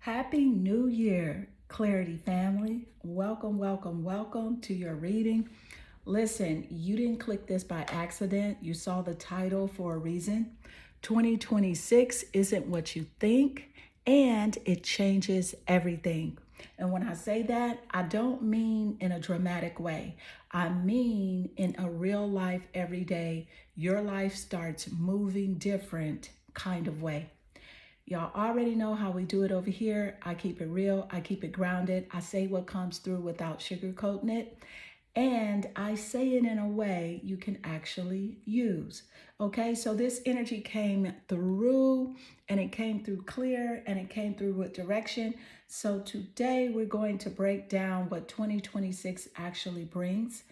Happy New Year, Clarity family. Welcome, welcome, welcome to your reading. Listen, you didn't click this by accident. You saw the title for a reason. 2026 isn't what you think, and it changes everything. And when I say that, I don't mean in a dramatic way. I mean in a real life, everyday, your life starts moving different kind of way. Y'all already know how we do it over here. I keep it real. I keep it grounded. I say what comes through without sugarcoating it. And I say it in a way you can actually use. Okay, so this energy came through and it came through clear and it came through with direction. So today we're going to break down what 2026 actually brings,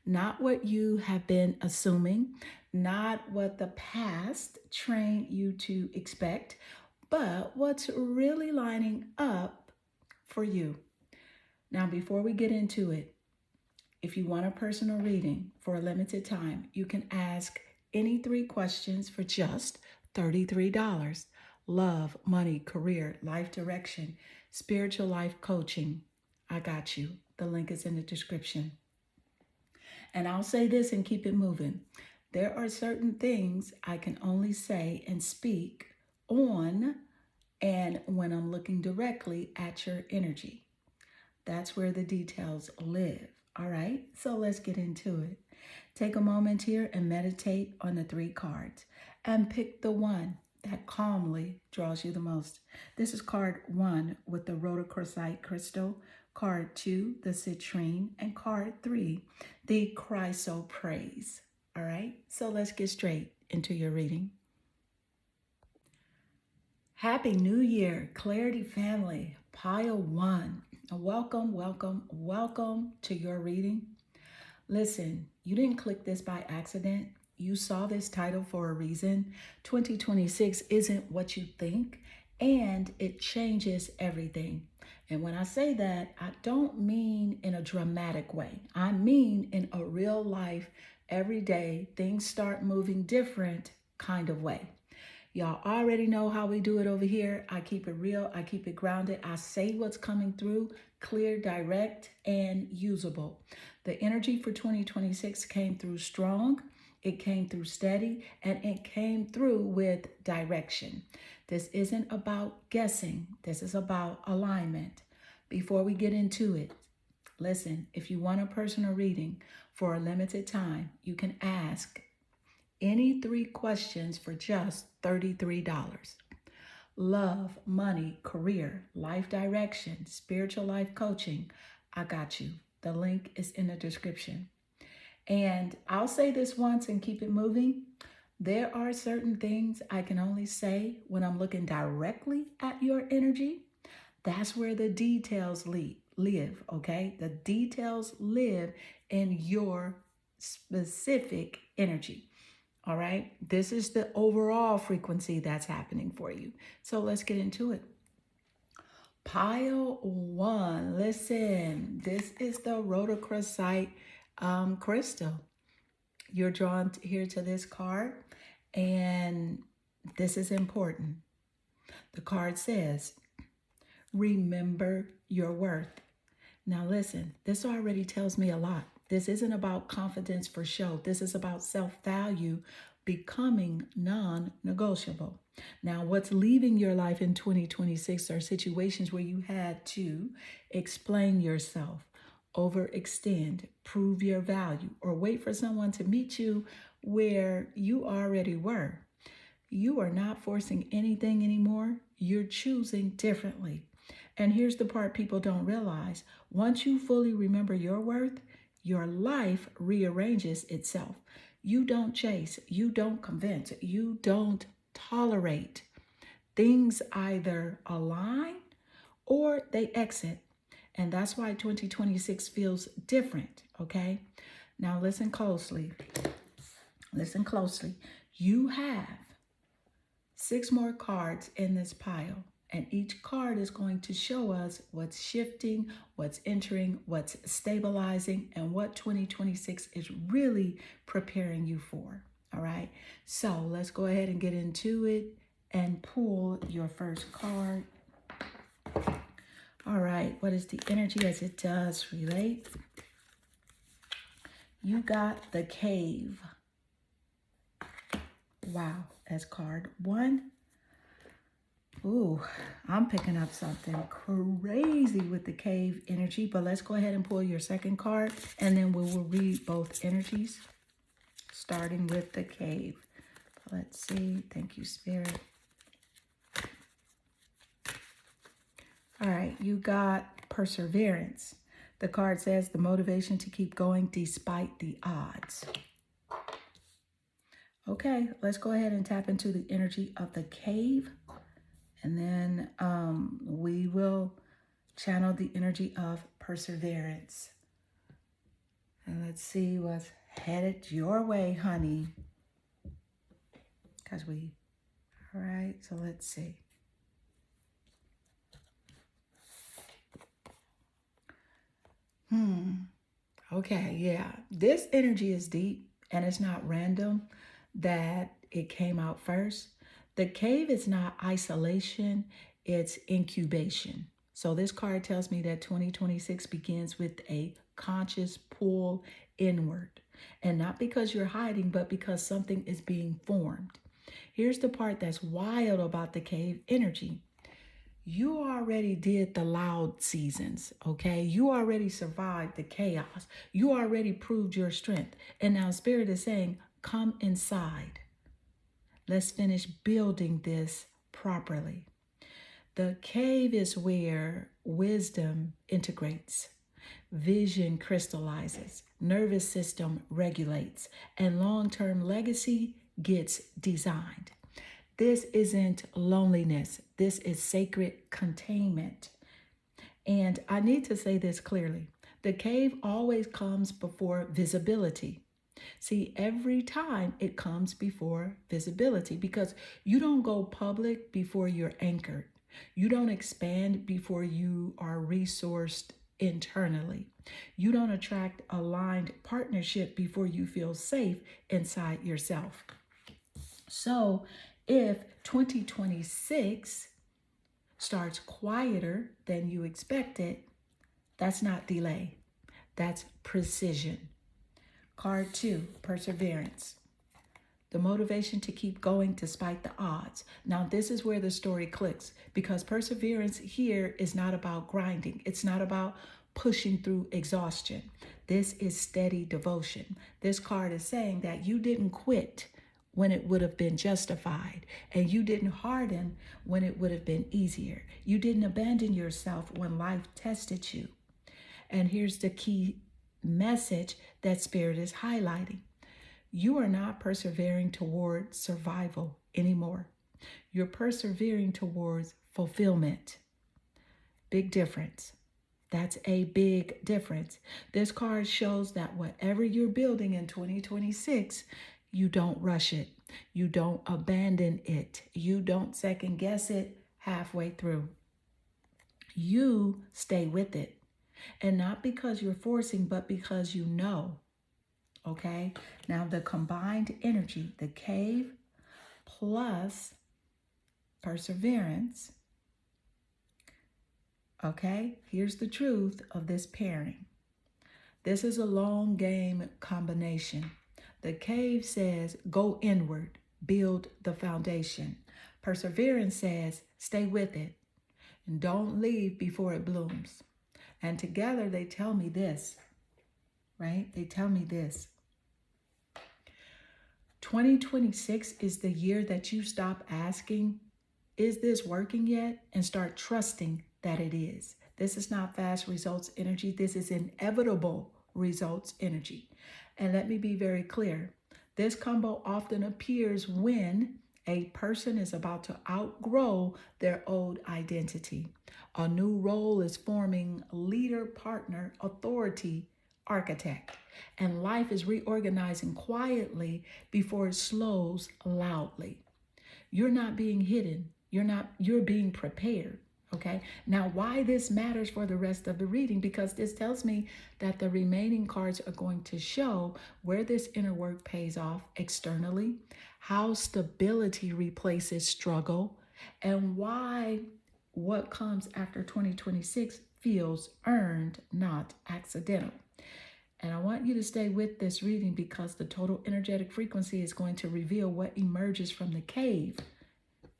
not what you have been assuming, not what the past trained you to expect, but what's really lining up for you. Now, before we get into it, if you want a personal reading for a limited time, you can ask any 3 questions for just $33. Love, money, career, life direction, spiritual life coaching. I got you. The link is in the description. And I'll say this and keep it moving. There are certain things I can only say and speak on and when I'm looking directly at your energy. That's where the details live. All right, so let's get into it. Take a moment here and meditate on the 3 cards and pick the one that calmly draws you the most. This is card 1 with the rhodochrosite crystal, card 2, the citrine, and card 3, the chrysoprase. All right, so let's get straight into your reading. Happy New Year, Clarity family, pile 1. Welcome, welcome, welcome to your reading. Listen, you didn't click this by accident. You saw this title for a reason. 2026 isn't what you think, and it changes everything. And when I say that, I don't mean in a dramatic way. I mean in a real life, everyday, things start moving different kind of way. Y'all already know how we do it over here. I keep it real. I keep it grounded. I say what's coming through, clear, direct, and usable. The energy for 2026 came through strong, it came through steady, and it came through with direction. This isn't about guessing. This is about alignment. Before we get into it, listen, if you want a personal reading for a limited time, you can ask any 3 questions for just $33. Love, money, career, life direction, spiritual life coaching. I got you. The link is in the description. And I'll say this once and keep it moving. There are certain things I can only say when I'm looking directly at your energy. That's where the details live, okay? The details live in your specific energy. All right, this is the overall frequency that's happening for you. So let's get into it. Pile 1. Listen, this is the rhodochrosite crystal. You're drawn here to this card, and this is important. The card says, remember your worth. Now listen, this already tells me a lot. This isn't about confidence for show. This is about self-value becoming non-negotiable. Now, what's leaving your life in 2026 are situations where you had to explain yourself, overextend, prove your value, or wait for someone to meet you where you already were. You are not forcing anything anymore. You're choosing differently. And here's the part people don't realize. Once you fully remember your worth, your life rearranges itself. You don't chase, you don't convince, you don't tolerate. Things either align or they exit. And that's why 2026 feels different, okay? Now listen closely. Listen closely. You have 6 more cards in this pile. And each card is going to show us what's shifting, what's entering, what's stabilizing, and what 2026 is really preparing you for. All right. So let's go ahead and get into it and pull your first card. All right, what is the energy as it does relate? You got the cave. Wow, as card 1. Ooh, I'm picking up something crazy with the cave energy, but let's go ahead and pull your second card and then we will read both energies, starting with the cave. Let's see. Thank you, Spirit. All right, you got perseverance. The card says the motivation to keep going despite the odds. Okay, let's go ahead and tap into the energy of the cave. And then we will channel the energy of perseverance. And let's see what's headed your way, honey. All right, so let's see. Okay, yeah. This energy is deep and it's not random that it came out first. The cave is not isolation, it's incubation. So this card tells me that 2026 begins with a conscious pull inward. And not because you're hiding, but because something is being formed. Here's the part that's wild about the cave energy. You already did the loud seasons, okay? You already survived the chaos. You already proved your strength. And now Spirit is saying, come inside. Let's finish building this properly. The cave is where wisdom integrates, vision crystallizes, nervous system regulates, and long-term legacy gets designed. This isn't loneliness. This is sacred containment. And I need to say this clearly. The cave always comes before visibility. See, every time it comes before visibility because you don't go public before you're anchored. You don't expand before you are resourced internally. You don't attract aligned partnership before you feel safe inside yourself. So if 2026 starts quieter than you expected, that's not delay. That's precision. Card 2, perseverance. The motivation to keep going despite the odds. Now, this is where the story clicks because perseverance here is not about grinding. It's not about pushing through exhaustion. This is steady devotion. This card is saying that you didn't quit when it would have been justified, and you didn't harden when it would have been easier. You didn't abandon yourself when life tested you. And here's the key message that Spirit is highlighting. You are not persevering toward survival anymore. You're persevering towards fulfillment. Big difference. That's a big difference. This card shows that whatever you're building in 2026, you don't rush it. You don't abandon it. You don't second guess it halfway through. You stay with it. And not because you're forcing, but because you know. Okay? Now the combined energy, the cave plus perseverance. Okay? Here's the truth of this pairing. This is a long game combination. The cave says, go inward, build the foundation. Perseverance says, stay with it and don't leave before it blooms. And together they tell me this, right? They tell me this. 2026 is the year that you stop asking, is this working yet? And start trusting that it is. This is not fast results energy. This is inevitable results energy. And let me be very clear. This combo often appears when a person is about to outgrow their old identity. A new role is forming: leader, partner, authority, architect. And life is reorganizing quietly before it slows loudly. You're not being hidden. You're being prepared. Okay. Now, why this matters for the rest of the reading, because this tells me that the remaining cards are going to show where this inner work pays off externally, how stability replaces struggle, and why what comes after 2026 feels earned, not accidental. And I want you to stay with this reading because the total energetic frequency is going to reveal what emerges from the cave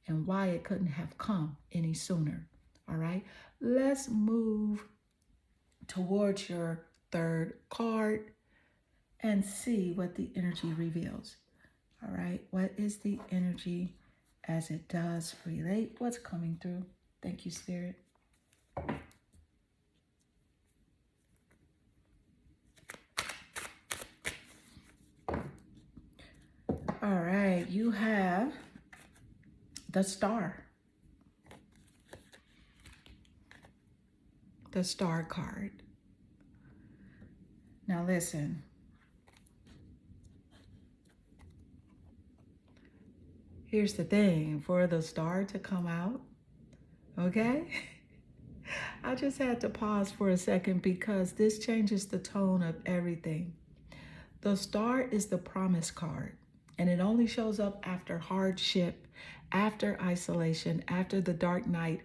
and why it couldn't have come any sooner. All right, let's move towards your third card and see what the energy reveals. All right, what is the energy as it does relate? What's coming through? Thank you, Spirit. All right, you have the Star. The Star card. Now listen. Here's the thing, for the Star to come out, okay? I just had to pause for a second because this changes the tone of everything. The Star is the promise card, and it only shows up after hardship, after isolation, after the dark night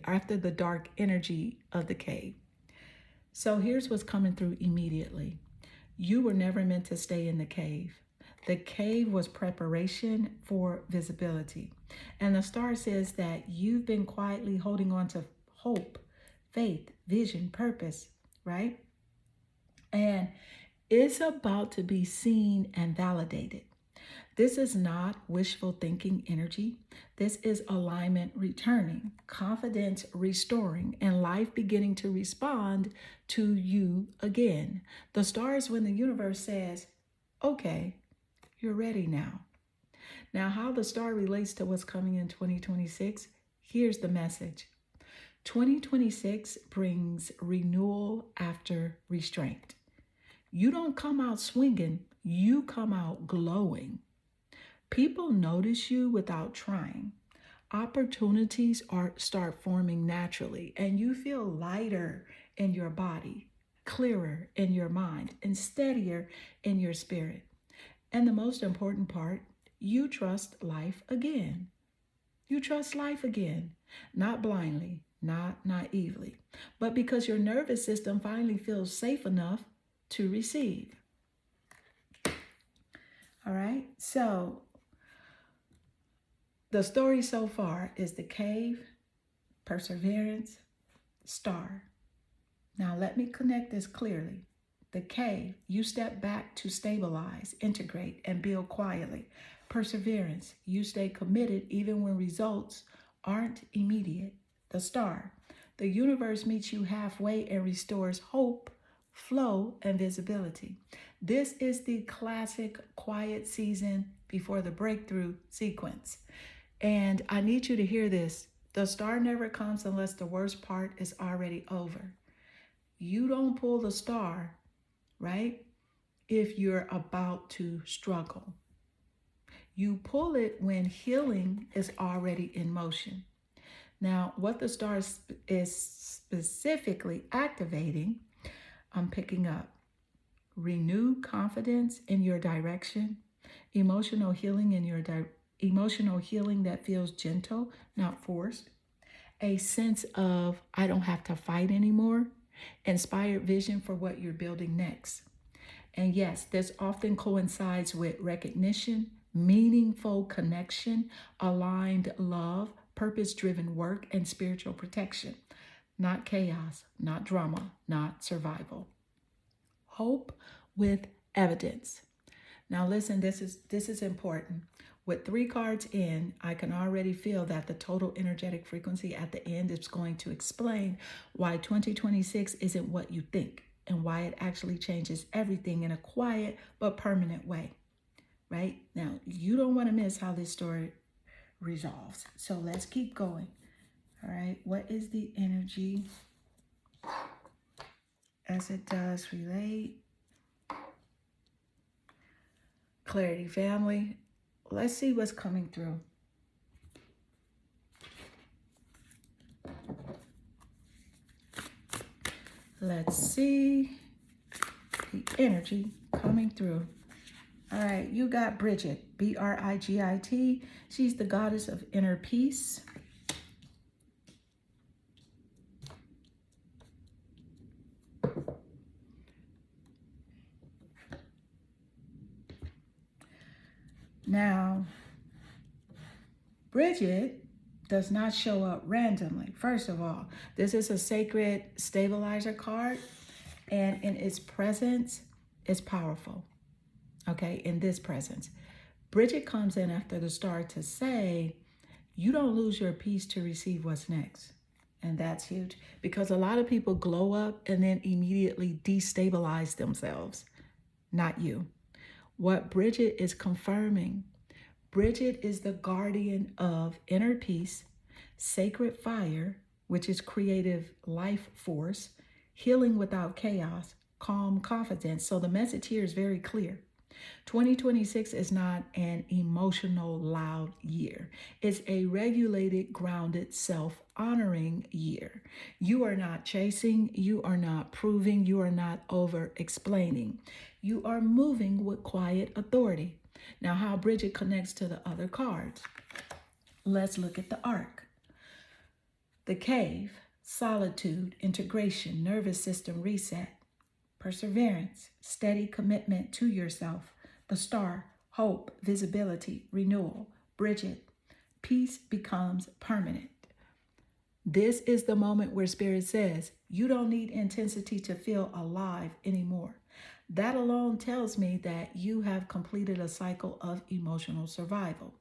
after the dark energy of the cave. So here's what's coming through immediately. You were never meant to stay in the cave. The cave was preparation for visibility. And the Star says that you've been quietly holding on to hope, faith, vision, purpose, right? And it's about to be seen and validated. This is not wishful thinking energy. This is alignment returning, confidence restoring, and life beginning to respond to you again. The Star is when the universe says, okay, you're ready now. Now, how the Star relates to what's coming in 2026, here's the message. 2026 brings renewal after restraint. You don't come out swinging, you come out glowing. People notice you without trying. Opportunities start forming naturally, and you feel lighter in your body, clearer in your mind, and steadier in your spirit. And the most important part, you trust life again. You trust life again, not blindly, not naively, but because your nervous system finally feels safe enough to receive. All right, so the story so far is the cave, perseverance, Star. Now let me connect this clearly. The cave, you step back to stabilize, integrate, and build quietly. Perseverance, you stay committed even when results aren't immediate. The Star, the universe meets you halfway and restores hope, flow, and visibility. This is the classic quiet season before the breakthrough sequence. And I need you to hear this. The Star never comes unless the worst part is already over. You don't pull the Star, right, if you're about to struggle. You pull it when healing is already in motion. Now, what the Star is specifically activating, I'm picking up renewed confidence in your direction, emotional healing in your emotional healing that feels gentle, not forced, a sense of I don't have to fight anymore, inspired vision for what you're building next. And yes, this often coincides with recognition, meaningful connection, aligned love, purpose-driven work, and spiritual protection. Not chaos, not drama, not survival. Hope with evidence. Now listen, this is important. With 3 cards in, I can already feel that the total energetic frequency at the end is going to explain why 2026 isn't what you think and why it actually changes everything in a quiet but permanent way, right? Now, you don't want to miss how this story resolves. So let's keep going. All right, what is the energy as it does relate? Clarity family. Let's see what's coming through. Let's see the energy coming through. All right, you got Bridget, Brigit. She's the goddess of inner peace. Now, Bridget does not show up randomly. First of all, this is a sacred stabilizer card, and in its presence, it's powerful. Okay, in this presence, Bridget comes in after the star to say, you don't lose your peace to receive what's next. And that's huge because a lot of people glow up and then immediately destabilize themselves. Not you. What Bridget is confirming, Bridget is the guardian of inner peace, sacred fire, which is creative life force, healing without chaos, calm confidence. So the message here is very clear. 2026 is not an emotional, loud year. It's a regulated, grounded, self-honoring year. You are not chasing, you are not proving, you are not over-explaining. You are moving with quiet authority. Now, how Bridget connects to the other cards. Let's look at the arc. The cave, solitude, integration, nervous system reset. Perseverance, steady commitment to yourself. The star, hope, visibility, renewal. Bridget, peace becomes permanent. This is the moment where Spirit says, you don't need intensity to feel alive anymore. That alone tells me that you have completed a cycle of emotional survival.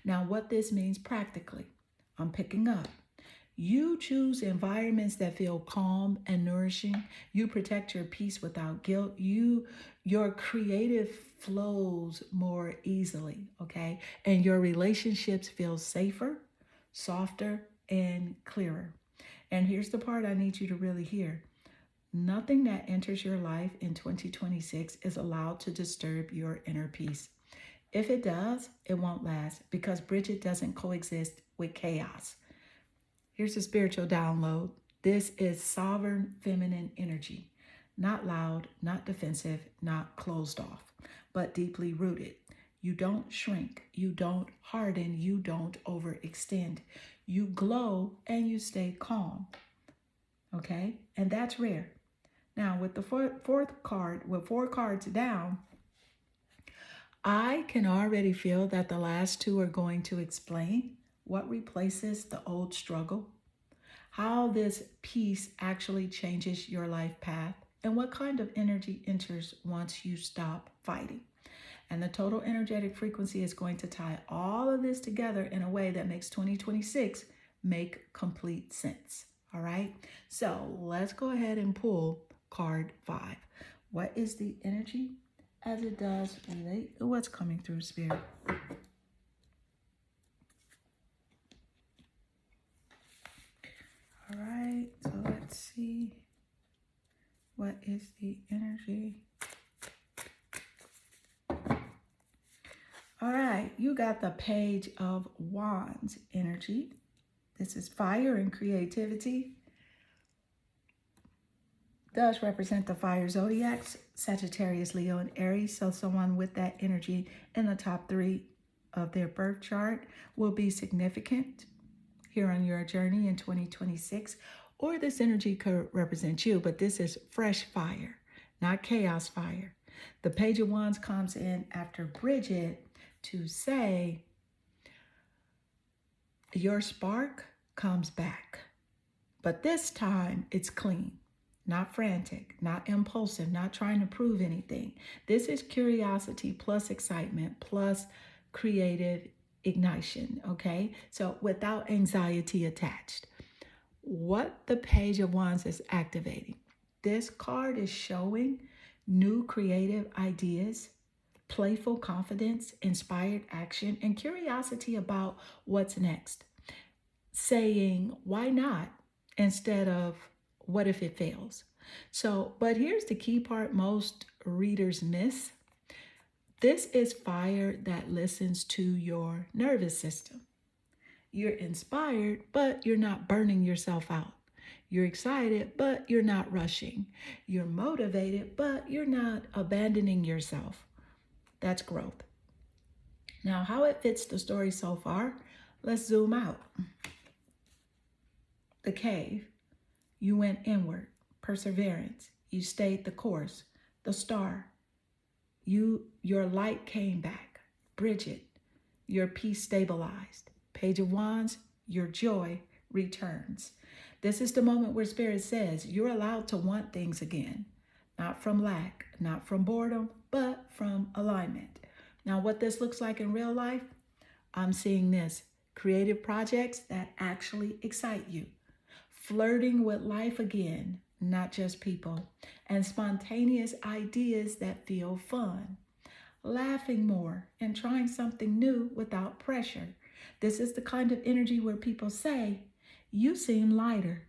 Now, what this means practically, I'm picking up. You choose environments that feel calm and nourishing. You protect your peace without guilt. Your creative flows more easily, okay? And your relationships feel safer, softer, and clearer. And here's the part I need you to really hear. Nothing that enters your life in 2026 is allowed to disturb your inner peace. If it does, it won't last because Bridget doesn't coexist with chaos. Here's a spiritual download. This is sovereign feminine energy. Not loud, not defensive, not closed off, but deeply rooted. You don't shrink, you don't harden, you don't overextend. You glow and you stay calm. Okay? And that's rare. Now, with the fourth card, with 4 cards down, I can already feel that the last 2 are going to explain what replaces the old struggle, how this peace actually changes your life path, and what kind of energy enters once you stop fighting. And the total energetic frequency is going to tie all of this together in a way that makes 2026 make complete sense. All right, so let's go ahead and pull card 5. What is the energy as it does relate to what's coming through, Spirit? All right, so let's see. What is the energy? All right, you got the Page of Wands energy. This is fire and creativity. Does represent the fire zodiacs, Sagittarius, Leo, and Aries. So someone with that energy in the top 3 of their birth chart will be significant here on your journey in 2026. Or this energy could represent you, but this is fresh fire, not chaos fire. The Page of Wands comes in after Bridget to say, your spark comes back. But this time it's clean. Not frantic, not impulsive, not trying to prove anything. This is curiosity plus excitement plus creative ignition, okay? So without anxiety attached. What the Page of Wands is activating. This card is showing new creative ideas, playful confidence, inspired action, and curiosity about what's next. Saying, why not? Instead of, what if it fails? So, but here's the key part most readers miss. This is fire that listens to your nervous system. You're inspired, but you're not burning yourself out. You're excited, but you're not rushing. You're motivated, but you're not abandoning yourself. That's growth. Now, how it fits the story so far, let's zoom out. The cave. You went inward. Perseverance. You stayed the course. The star. Your light came back. Bridget. your peace stabilized. Page of Wands, your joy returns. This is the moment where Spirit says you're allowed to want things again, not from lack, not from boredom, but from alignment. Now, what this looks like in real life, I'm seeing this: creative projects that actually excite you, flirting with life again, not just people, and spontaneous ideas that feel fun, laughing more, and trying something new without pressure. This is the kind of energy where people say, "You seem lighter.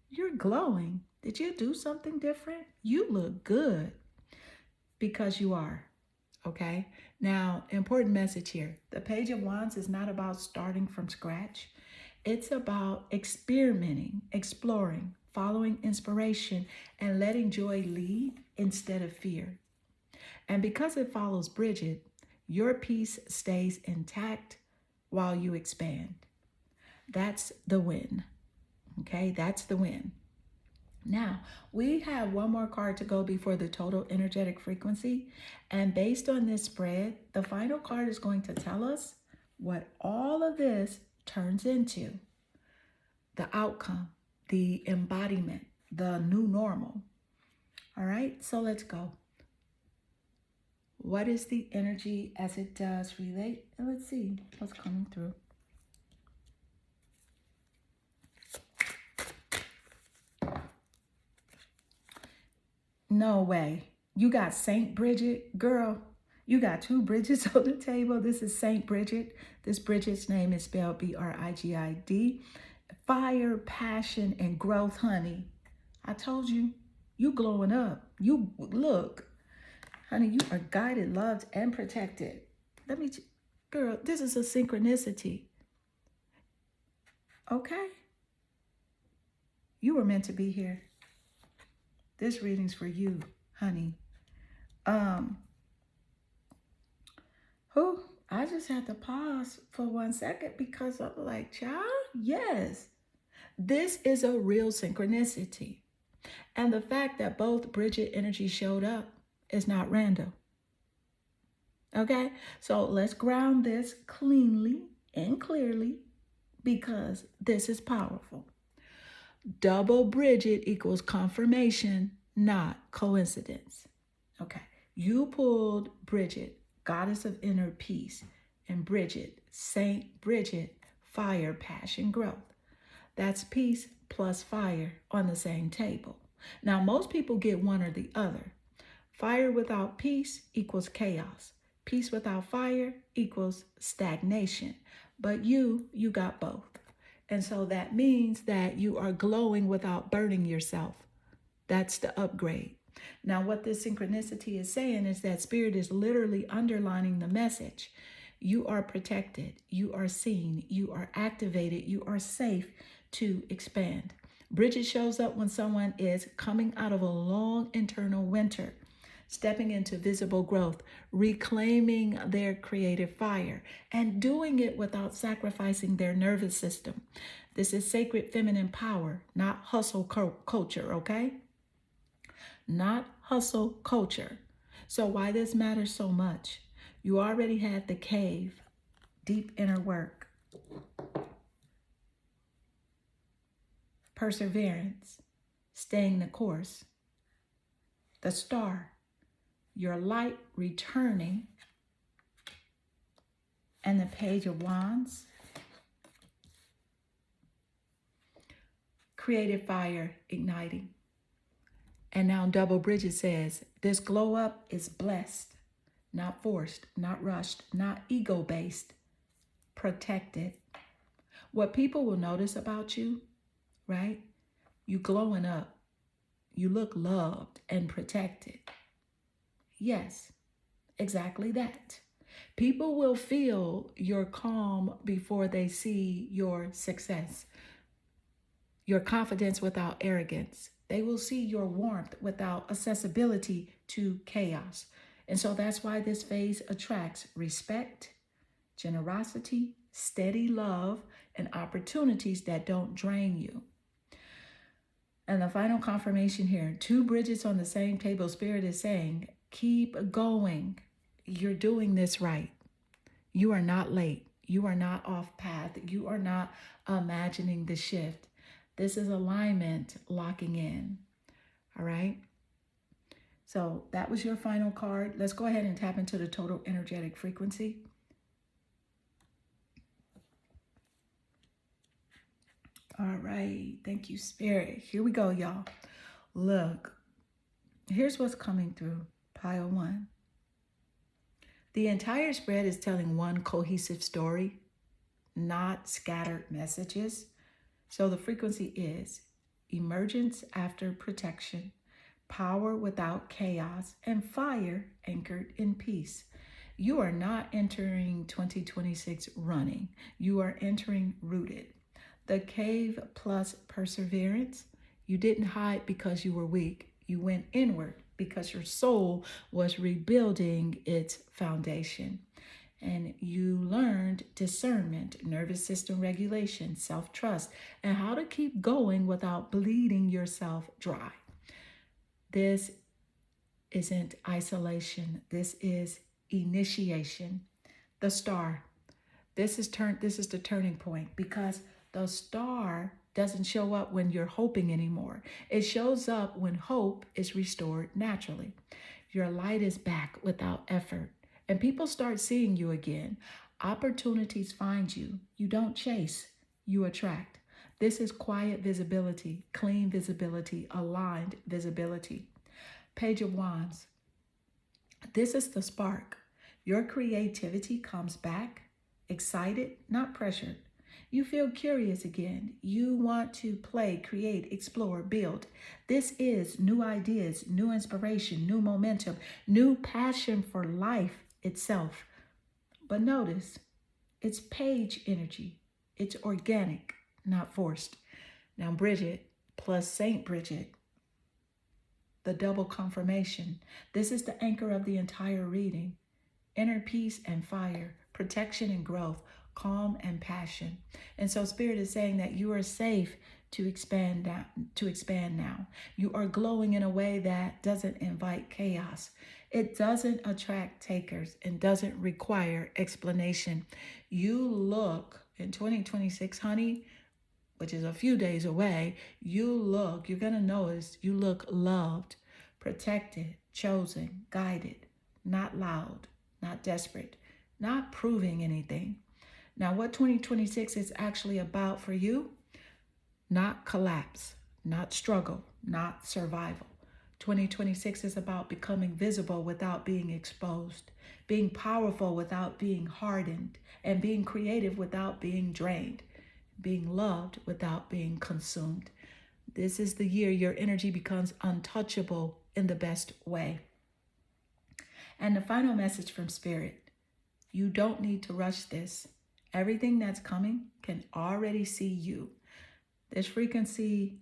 You're glowing. Did you do something different? You look good," because you are. Okay? Now, important message here. The Page of Wands is not about starting from scratch. It's about experimenting, exploring, following inspiration, and letting joy lead instead of fear. And because it follows Bridget, your peace stays intact while you expand. That's the win. Okay, that's the win. Now, we have one more card to go before the total energetic frequency. And based on this spread, the final card is going to tell us what all of this turns into: the outcome, the embodiment, the new normal. All right, so let's go. What is the energy as it does relate? And let's see what's coming through. No way. You got Saint Bridget? Girl, you got two Bridgets on the table. This is Saint Bridget. This Bridget's name is spelled Brigid. Fire, passion, and growth, honey. I told you, you glowing up. You look, honey, you are guided, loved, and protected. Girl, this is a synchronicity. Okay? You were meant to be here. This reading's for you, honey. I just had to pause for 1 second because I'm like, child, yes. This is a real synchronicity. And the fact that both Bridget energy showed up is not random. Okay? So let's ground this cleanly and clearly because this is powerful. Double Bridget equals confirmation, not coincidence. Okay, you pulled Bridget, goddess of inner peace, and Bridget, Saint Bridget, fire, passion, growth. That's peace plus fire on the same table. Now, most people get one or the other. Fire without peace equals chaos. Peace without fire equals stagnation. But you got both. And so that means that you are glowing without burning yourself. That's the upgrade. Now, what this synchronicity is saying is that Spirit is literally underlining the message. You are protected. You are seen. You are activated. You are safe to expand. Bridget shows up when someone is coming out of a long internal winter, stepping into visible growth, reclaiming their creative fire, and doing it without sacrificing their nervous system. This is sacred feminine power, not hustle culture, okay? Not hustle culture. So why this matters so much? You already had the cave, deep inner work, perseverance, staying the course, the star, your light returning, and the Page of Wands, creative fire igniting. And now Double Bridget says, this glow up is blessed, not forced, not rushed, not ego-based, protected. What people will notice about you, right? You glowing up. You look loved and protected. Yes, exactly that. People will feel your calm before they see your success, your confidence without arrogance. They will see your warmth without accessibility to chaos. And so that's why this phase attracts respect, generosity, steady love, and opportunities that don't drain you. And the final confirmation here, two Bridgets on the same table. Spirit is saying, keep going. You're doing this right. You are not late. You are not off path. You are not imagining the shift. This is alignment locking in. All right. So that was your final card. Let's go ahead and tap into the total energetic frequency. All right. Thank you, Spirit. Here we go, y'all. Look, here's what's coming through. Pile one. The entire spread is telling one cohesive story, not scattered messages. So the frequency is emergence after protection, power without chaos, and fire anchored in peace. You are not entering 2026 running. You are entering rooted. The cave plus perseverance. You didn't hide because you were weak. You went inward because your soul was rebuilding its foundation. And you learned discernment, nervous system regulation, self-trust, and how to keep going without bleeding yourself dry. This isn't isolation. This is initiation. The star. This is the turning point, because the star doesn't show up when you're hoping anymore. It shows up when hope is restored naturally. Your light is back without effort, and people start seeing you again. Opportunities find you. You don't chase, you attract. This is quiet visibility, clean visibility, aligned visibility. Page of Wands. This is the spark. Your creativity comes back, excited, not pressured. You feel curious again. You want to play, create, explore, build. This is new ideas, new inspiration, new momentum, new passion for life itself. But notice, it's page energy. It's organic, not forced. Now, Bridget plus Saint Bridget, the double confirmation. This is the anchor of the entire reading. Inner peace and fire, protection and growth, calm and passion. And so Spirit is saying that you are safe to expand now. You are glowing in a way that doesn't invite chaos. It doesn't attract takers and doesn't require explanation. You look in 2026, honey, which is a few days away, you're going to notice you look loved, protected, chosen, guided, not loud, not desperate, not proving anything. Now, what 2026 is actually about for you? Not collapse, not struggle, not survival. 2026 is about becoming visible without being exposed, being powerful without being hardened, and being creative without being drained, being loved without being consumed. This is the year your energy becomes untouchable in the best way. And the final message from Spirit: you don't need to rush this. Everything that's coming can already see you. This frequency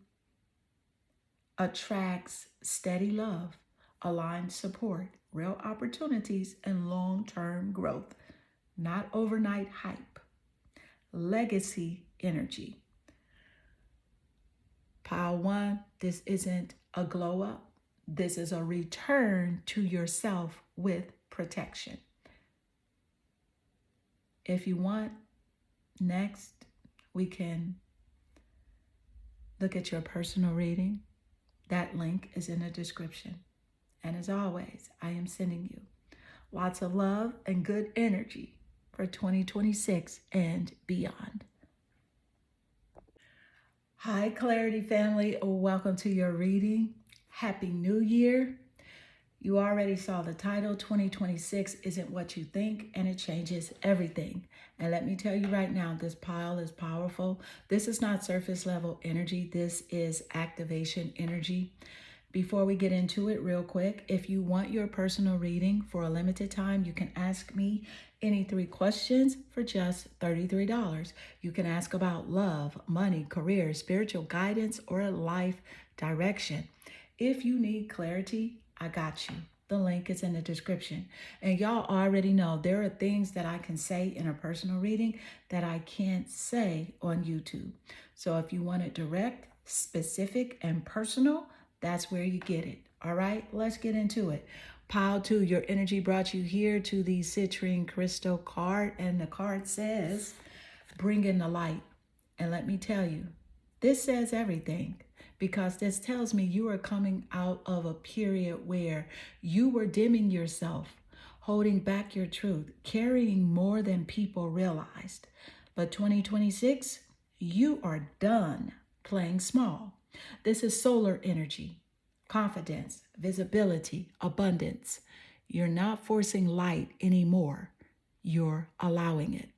attracts steady love, aligned support, real opportunities, and long-term growth, not overnight hype. Legacy energy. Pile one, this isn't a glow up. This is a return to yourself with protection. If you want, next, we can look at your personal reading. That link is in the description. And as always, I am sending you lots of love and good energy for 2026 and beyond. Hi, Clarity family. Welcome to your reading. Happy New Year. You already saw the title. 2026 isn't what you think, and it changes everything. And let me tell you right now, this pile is powerful. This is not surface level energy. This is activation energy. Before we get into it real quick, if you want your personal reading for a limited time, you can ask me any 3 questions for just $33. You can ask about love, money, career, spiritual guidance, or life direction. If you need clarity, I got you. The link is in the description. And y'all already know there are things that I can say in a personal reading that I can't say on YouTube. So if you want it direct, specific, and personal, that's where you get it. All right, let's get into it. Pile 2, your energy brought you here to the citrine crystal card, and the card says, bring in the light. And let me tell you, this says everything, because this tells me you are coming out of a period where you were dimming yourself, holding back your truth, carrying more than people realized. But 2026, you are done playing small. This is solar energy, confidence, visibility, abundance. You're not forcing light anymore. You're allowing it.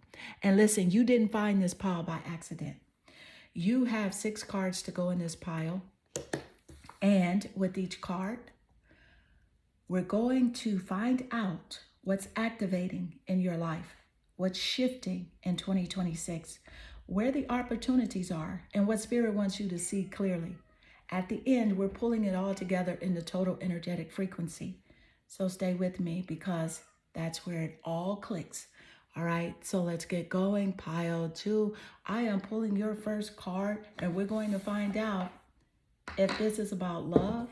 And listen, you didn't find this pile by accident. You have 6 cards to go in this pile. And with each card, we're going to find out what's activating in your life, what's shifting in 2026, where the opportunities are, and what Spirit wants you to see clearly. At the end, we're pulling it all together in the total energetic frequency. So stay with me, because that's where it all clicks. All right, so let's get going. Pile 2, I am pulling your first card, and we're going to find out if this is about love.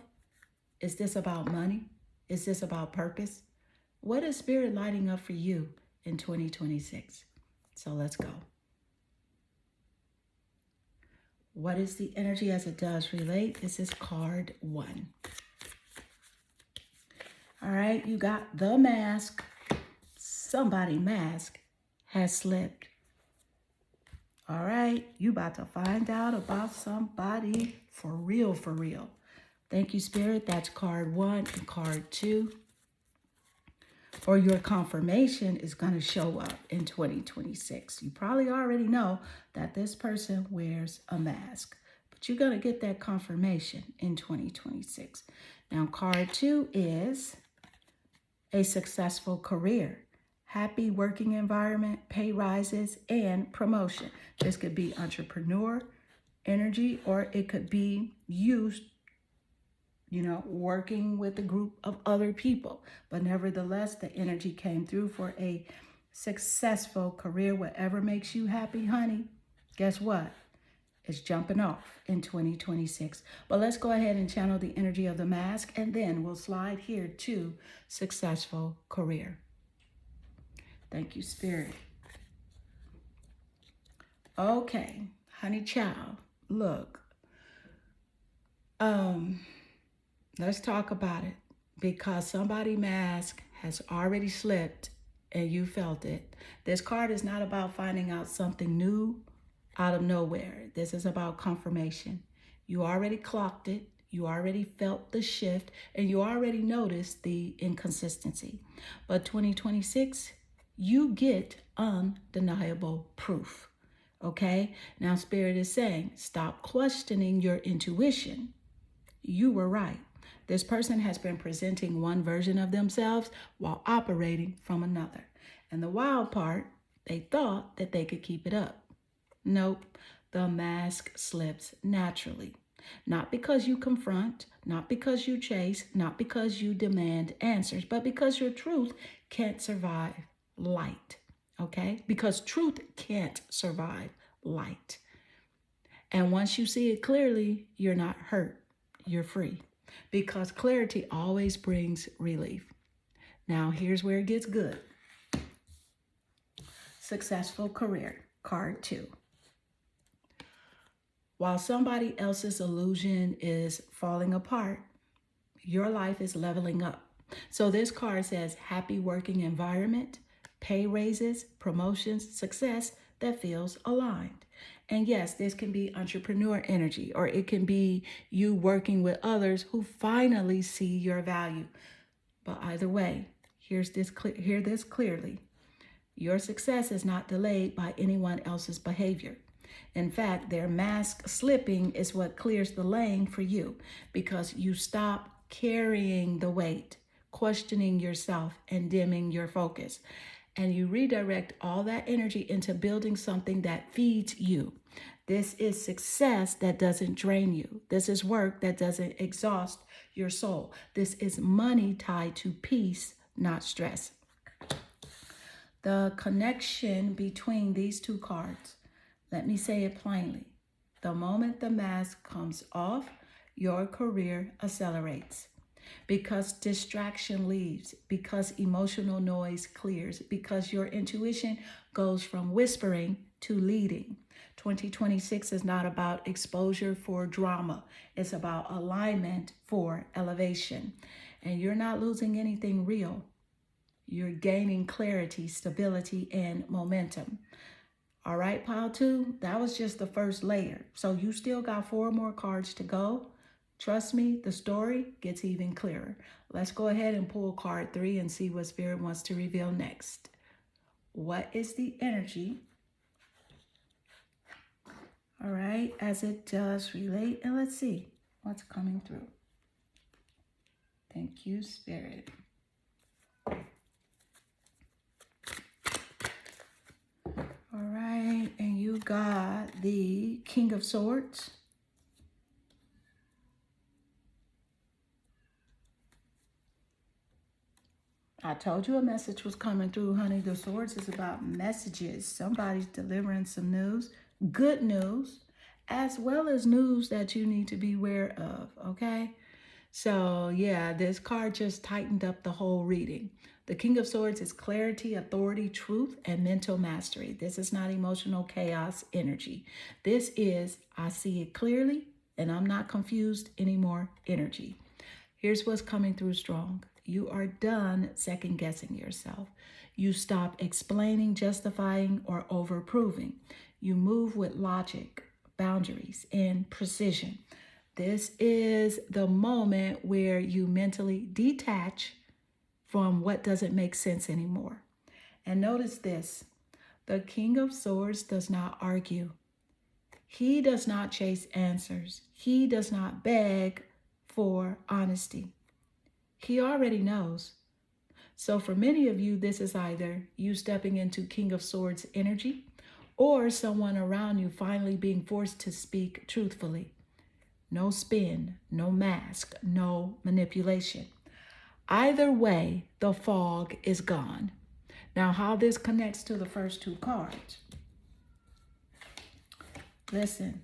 Is this about money? Is this about purpose? What is Spirit lighting up for you in 2026? So let's go. What is the energy as it does relate? This is card 1. All right, you got the mask. Somebody mask has slipped. All right, you about to find out about somebody for real, for real. Thank you, Spirit. That's card 1 and card 2. Or your confirmation is going to show up in 2026. You probably already know that this person wears a mask, but you're going to get that confirmation in 2026. Now, card 2 is a successful career, happy working environment, pay rises, and promotion. This could be entrepreneur energy, or it could be used, working with a group of other people. But nevertheless, the energy came through for a successful career. Whatever makes you happy, honey, guess what? It's jumping off in 2026. But let's go ahead and channel the energy of the mask, and then we'll slide here to successful career. Thank you, Spirit. Okay, honey child, look. Let's talk about it, because somebody mask has already slipped and you felt it. This card is not about finding out something new out of nowhere. This is about confirmation. You already clocked it. You already felt the shift, and you already noticed the inconsistency. But 2026, you get undeniable proof. Okay? Now, Spirit is saying, stop questioning your intuition. You were right. This person has been presenting one version of themselves while operating from another. And the wild part, they thought that they could keep it up. Nope, the mask slips naturally. Not because you confront, not because you chase, not because you demand answers, but because your truth can't survive light. Okay? Because truth can't survive light. And once you see it clearly, you're not hurt. You're free, because clarity always brings relief. Now, here's where it gets good. Successful career, card 2. While somebody else's illusion is falling apart, your life is leveling up. So this card says happy working environment, pay raises, promotions, success that feels aligned. And yes, this can be entrepreneur energy, or it can be you working with others who finally see your value. But either way, hear this clearly. Your success is not delayed by anyone else's behavior. In fact, their mask slipping is what clears the lane for you, because you stop carrying the weight, questioning yourself, and dimming your focus. And you redirect all that energy into building something that feeds you. This is success that doesn't drain you. This is work that doesn't exhaust your soul. This is money tied to peace, not stress. The connection between these two cards, let me say it plainly. The moment the mask comes off, your career accelerates. because distraction leaves, because emotional noise clears, because your intuition goes from whispering to leading. 2026 is not about exposure for drama, it's about alignment for elevation. And you're not losing anything real. You're gaining clarity, stability, and momentum. All right, pile two, that was just the first layer. So you still got 4 more cards to go. Trust me, the story gets even clearer. Let's go ahead and pull card 3 and see what Spirit wants to reveal next. What is the energy? All right, as it does relate, and let's see what's coming through. Thank you, Spirit. All right, and you got the King of Swords. I told you a message was coming through, honey. The Swords is about messages. Somebody's delivering some news, good news, as well as news that you need to be aware of, okay? So, yeah, this card just tightened up the whole reading. The King of Swords is clarity, authority, truth, and mental mastery. This is not emotional chaos energy. This is, I see it clearly, and I'm not confused anymore energy. Here's what's coming through strong. You are done second guessing yourself. You stop explaining, justifying, or overproving. You move with logic, boundaries, and precision. This is the moment where you mentally detach from what doesn't make sense anymore. And notice this, the King of Swords does not argue. He does not chase answers. He does not beg for honesty. He already knows. So for many of you, this is either you stepping into King of Swords energy or someone around you finally being forced to speak truthfully. No spin, no mask, no manipulation. Either way, the fog is gone. Now, how this connects to the first 2 cards. Listen.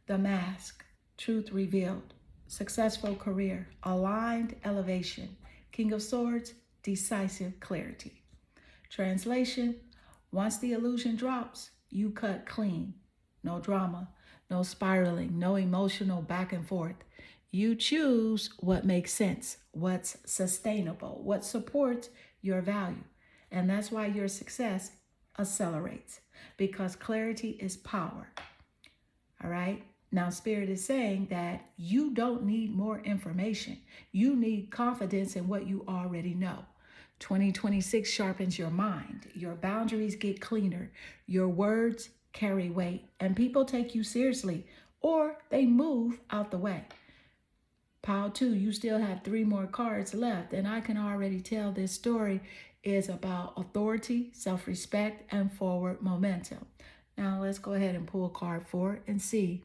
The mask, truth revealed, successful career, aligned elevation, King of Swords, decisive clarity. Translation, once the illusion drops, you cut clean. No drama, no spiraling, no emotional back and forth. You choose what makes sense, what's sustainable, what supports your value. And that's why your success accelerates, because clarity is power. All right? Now, Spirit is saying that you don't need more information. You need confidence in what you already know. 2026 sharpens your mind. Your boundaries get cleaner. Your words carry weight. And people take you seriously or they move out the way. Pile 2, you still have 3 more cards left. And I can already tell this story is about authority, self-respect, and forward momentum. Now, let's go ahead and pull card 4 and see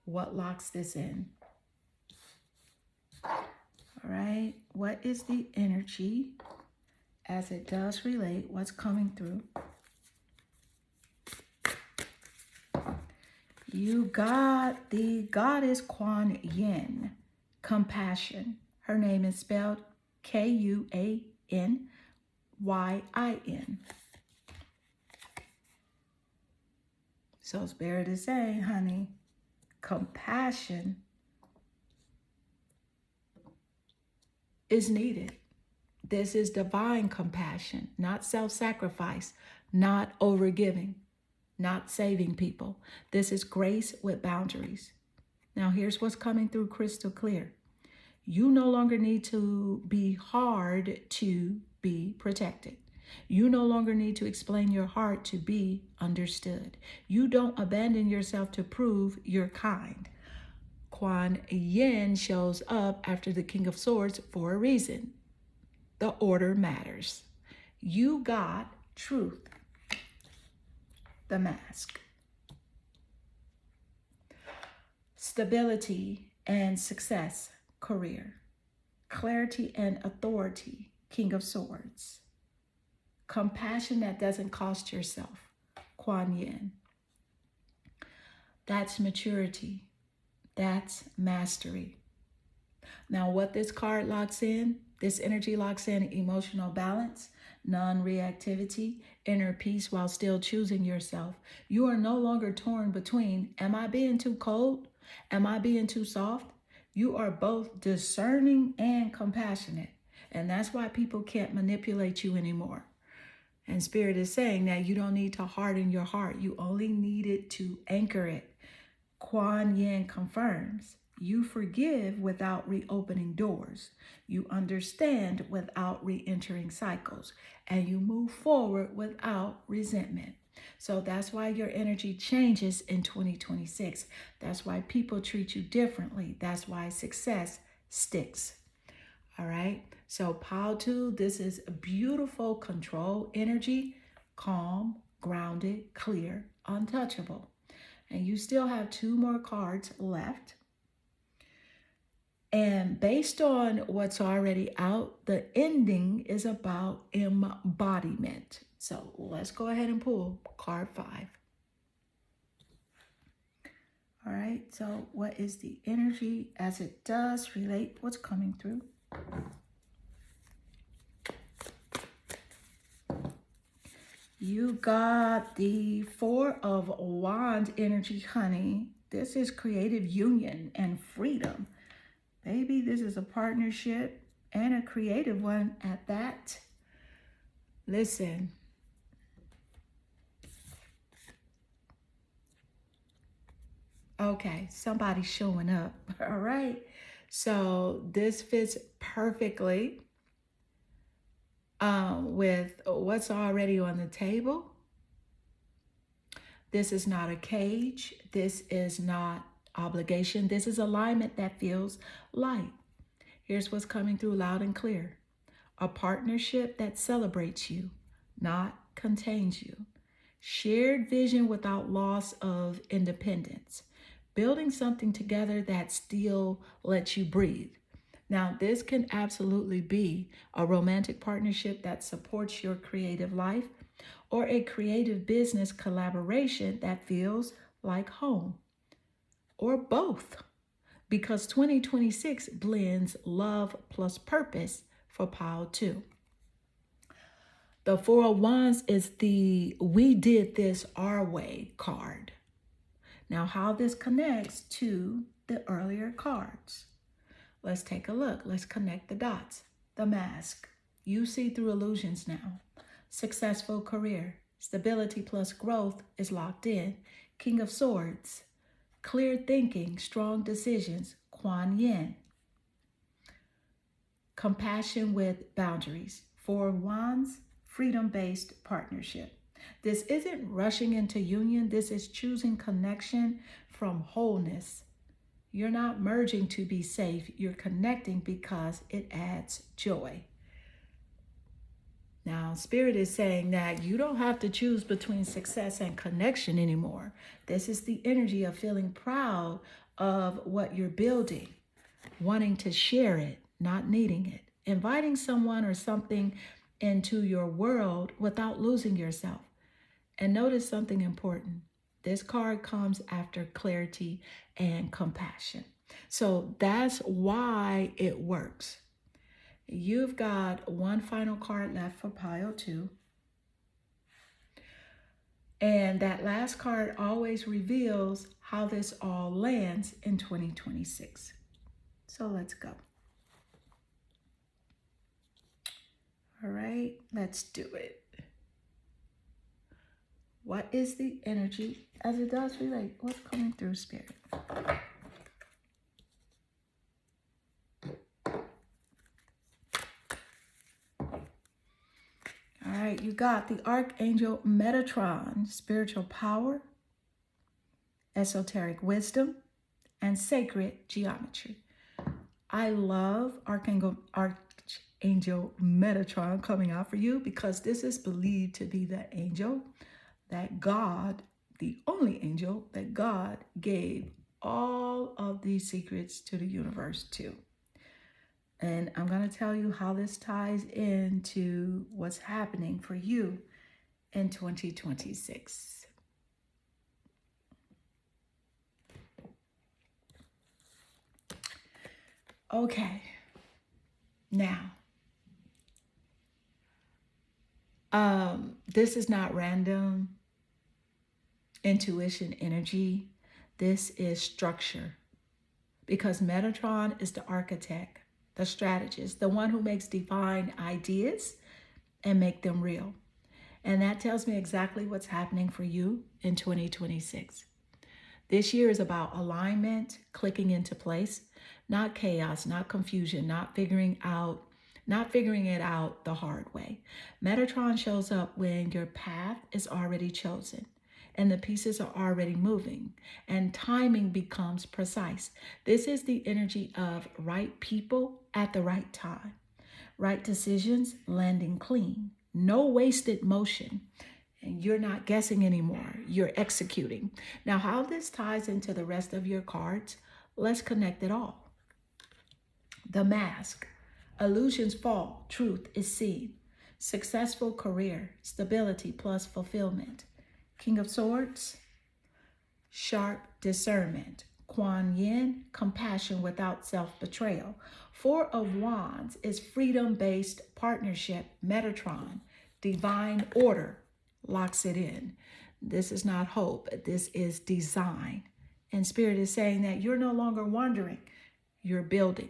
what locks this in. All right, what is the energy as it does relate? What's coming through? You got the goddess Kuan Yin, compassion. Her name is spelled Kuanyin. So Spirit is saying, honey, compassion is needed. This is divine compassion, not self-sacrifice, not overgiving, not saving people. This is grace with boundaries. Now, here's what's coming through crystal clear. You no longer need to be hard to be protected. You no longer need to explain your heart to be understood. You don't abandon yourself to prove you're kind. Kuan Yin shows up after the King of Swords for a reason. The order matters. You got truth. The mask. Stability and success, career. Clarity and authority, King of Swords. Compassion that doesn't cost yourself, Kuan Yin. That's maturity. That's mastery. Now, what this card locks in, this energy locks in emotional balance, non-reactivity, inner peace while still choosing yourself. You are no longer torn between, am I being too cold? Am I being too soft? You are both discerning and compassionate. And that's why people can't manipulate you anymore. And Spirit is saying that you don't need to harden your heart. You only need it to anchor it. Kuan Yin confirms. You forgive without reopening doors. You understand without re-entering cycles. And you move forward without resentment. So that's why your energy changes in 2026. That's why people treat you differently. That's why success sticks. All right. So Pile 2, this is a beautiful control energy, calm, grounded, clear, untouchable. And you still have 2 more cards left. And based on what's already out, the ending is about embodiment. So let's go ahead and pull card 5. All right, so what is the energy as it does relate what's coming through? You got the 4 of Wands energy, honey. This is creative union and freedom. Maybe this is a partnership and a creative one at that. Listen. Okay, somebody's showing up. All right. So this fits perfectly with what's already on the table. This is not a cage. This is not obligation. This is alignment that feels light. Here's what's coming through loud and clear. A partnership that celebrates you, not contains you. Shared vision without loss of independence. Building something together that still lets you breathe. Now, this can absolutely be a romantic partnership that supports your creative life or a creative business collaboration that feels like home, or both, because 2026 blends love plus purpose for Pile 2. The 4 of Wands is the we did this our way card. Now, how this connects to the earlier cards. Let's take a look. Let's connect the dots. The Mask. You see through illusions now. Successful career. Stability plus growth is locked in. King of Swords. Clear thinking, strong decisions. Kuan Yin. Compassion with boundaries. 4 of Wands. Freedom-based partnership. This isn't rushing into union. This is choosing connection from wholeness. You're not merging to be safe. You're connecting because it adds joy. Now, Spirit is saying that you don't have to choose between success and connection anymore. This is the energy of feeling proud of what you're building, wanting to share it, not needing it, inviting someone or something into your world without losing yourself. And notice something important. This card comes after clarity and compassion. So that's why it works. You've got 1 final card left for Pile 2. And that last card always reveals how this all lands in 2026. So let's go. All right, let's do it. What is the energy as it does relate? What's coming through, Spirit? All right, you got the Archangel Metatron, spiritual power, esoteric wisdom, and sacred geometry. I love Archangel Metatron coming out for you because this is believed to be the angel that God, the only angel that God gave all of these secrets to the universe to. And I'm going to tell you how this ties into what's happening for you in 2026. Okay, now, this is not random intuition energy. This is structure because Metatron is the architect, the strategist, the one who makes divine ideas and make them real. And that tells me exactly what's happening for you in 2026. This year is about alignment, clicking into place, not chaos, not confusion, not figuring it out the hard way. Metatron shows up when your path is already chosen and the pieces are already moving and timing becomes precise. This is the energy of right people at the right time, right decisions landing clean, no wasted motion. And you're not guessing anymore, you're executing. Now, how this ties into the rest of your cards, let's connect it all. The mask. Illusions fall, truth is seen. Successful career, stability plus fulfillment. King of Swords, sharp discernment. Kuan Yin, compassion without self-betrayal. Four of Wands is freedom-based partnership. Metatron, divine order, locks it in. This is not hope, this is design. And Spirit is saying that you're no longer wandering, you're building.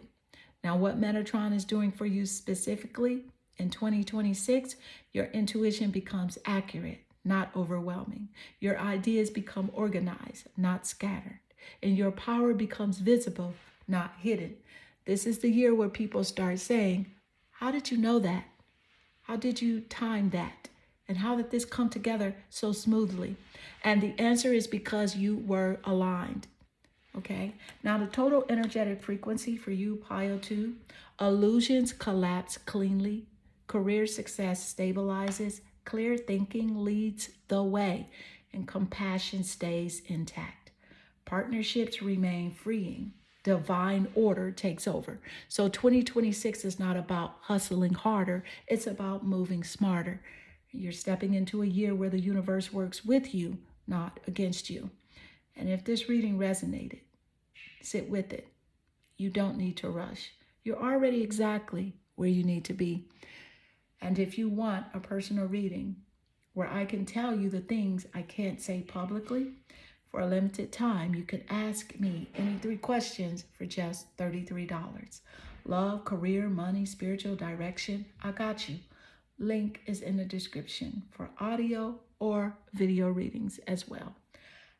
Now, what Metatron is doing for you specifically in 2026, your intuition becomes accurate, not overwhelming. Your ideas become organized, not scattered. And your power becomes visible, not hidden. This is the year where people start saying, how did you know that? How did you time that? And how did this come together so smoothly? And the answer is because you were aligned. Okay, now the total energetic frequency for you, Pile 2, illusions collapse cleanly, career success stabilizes, clear thinking leads the way, and compassion stays intact. Partnerships remain freeing, divine order takes over. So 2026 is not about hustling harder, it's about moving smarter. You're stepping into a year where the universe works with you, not against you. And if this reading resonated, sit with it. You don't need to rush. You're already exactly where you need to be. And if you want a personal reading where I can tell you the things I can't say publicly, for a limited time, you can ask me any 3 questions for just $33. Love, career, money, spiritual direction, I got you. Link is in the description for audio or video readings as well.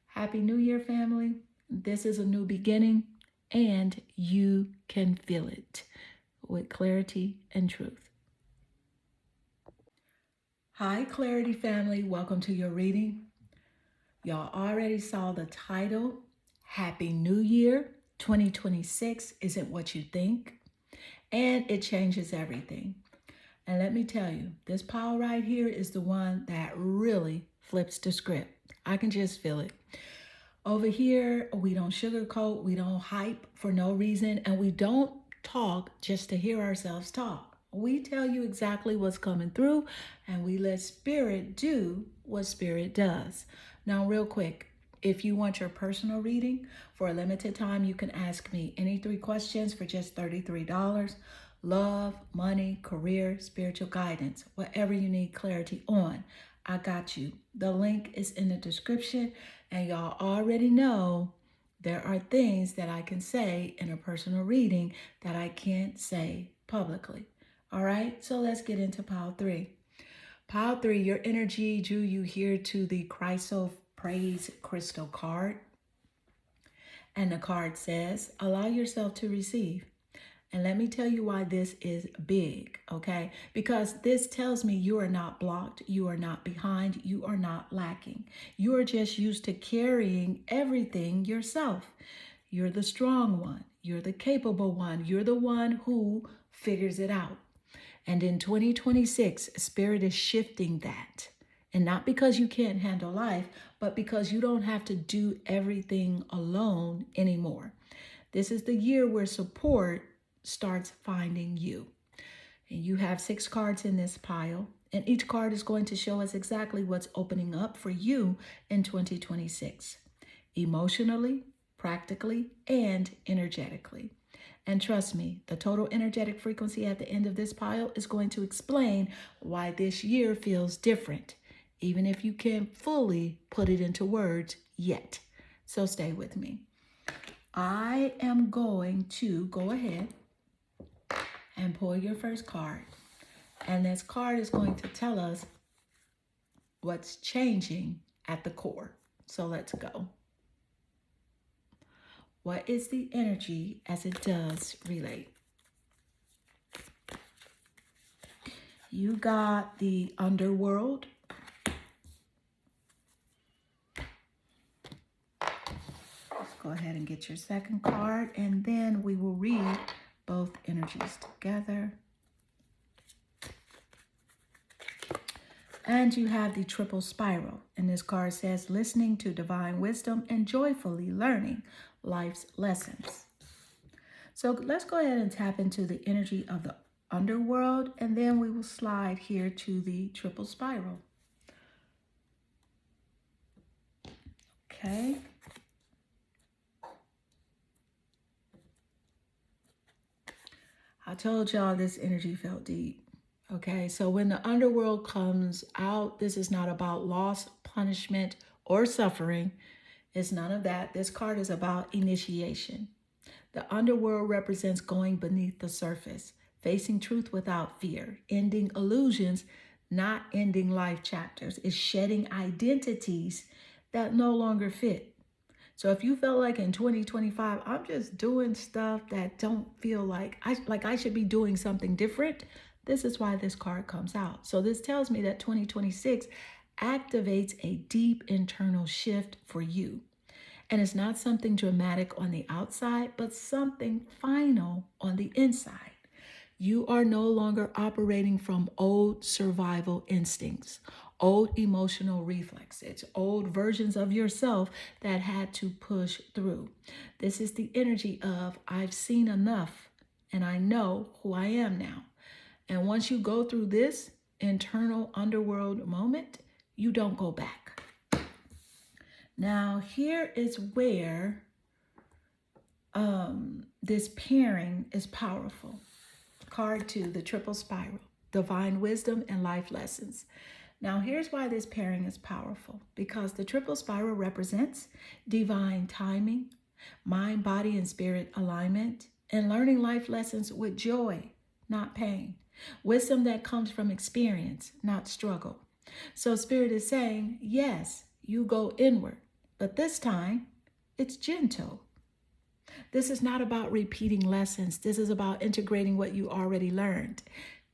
Happy New Year, family. This is a new beginning, and you can feel it with clarity and truth. Hi, Clarity family. Welcome to your reading. Y'all already saw the title. Happy New Year. 2026 isn't what you think, and it changes everything. And let me tell you, this pile right here is the one that really flips the script. I can just feel it. Over here, we don't sugarcoat, we don't hype for no reason, and we don't talk just to hear ourselves talk. We tell you exactly what's coming through, and we let Spirit do what Spirit does. Now, real quick, if you want your personal reading for a limited time, you can ask me any 3 questions for just $33. Love, money, career, spiritual guidance, whatever you need clarity on, I got you. The link is in the description, and y'all already know there are things that I can say in a personal reading that I can't say publicly. All right, so let's get into pile 3. Pile 3, your energy drew you here to the Chryso Praise Crystal card. And the card says, allow yourself to receive. And let me tell you why this is big, okay? Because this tells me you are not blocked, you are not behind, you are not lacking. You are just used to carrying everything yourself. You're the strong one, you're the capable one, you're the one who figures it out. And in 2026, Spirit is shifting that. And not because you can't handle life, but because you don't have to do everything alone anymore. This is the year where support starts finding you. And you have 6 cards in this pile, and each card is going to show us exactly what's opening up for you in 2026. Emotionally, practically, and energetically. And trust me, the total energetic frequency at the end of this pile is going to explain why this year feels different, even if you can't fully put it into words yet. So stay with me. I am going to go ahead and pull your first card. And this card is going to tell us what's changing at the core. So let's go. What is the energy as it does relate? You got the underworld. Let's go ahead and get your second card, and then we will read both energies together. And you have the triple spiral. And this card says, listening to divine wisdom and joyfully learning life's lessons. So let's go ahead and tap into the energy of the underworld, and then we will slide here to the triple spiral. Okay. I told y'all this energy felt deep. Okay, so when the underworld comes out, this is not about loss, punishment, or suffering. It's none of that. This card is about initiation. The underworld represents going beneath the surface, facing truth without fear, ending illusions, not ending life chapters. It's shedding identities that no longer fit. So if you felt like in 2025, I'm just doing stuff that don't feel like I should be doing something different, this is why this card comes out. So this tells me that 2026 activates a deep internal shift for you. And it's not something dramatic on the outside, but something final on the inside. You are no longer operating from old survival instincts, old emotional reflexes, old versions of yourself that had to push through. This is the energy of, I've seen enough and I know who I am now. And once you go through this internal underworld moment, you don't go back. Now, here is where this pairing is powerful. Card 2, the triple spiral, divine wisdom and life lessons. Now, here's why this pairing is powerful. Because the triple spiral represents divine timing, mind, body, and spirit alignment, and learning life lessons with joy, not pain. Wisdom that comes from experience, not struggle. So Spirit is saying, yes, you go inward, but this time it's gentle. This is not about repeating lessons. This is about integrating what you already learned.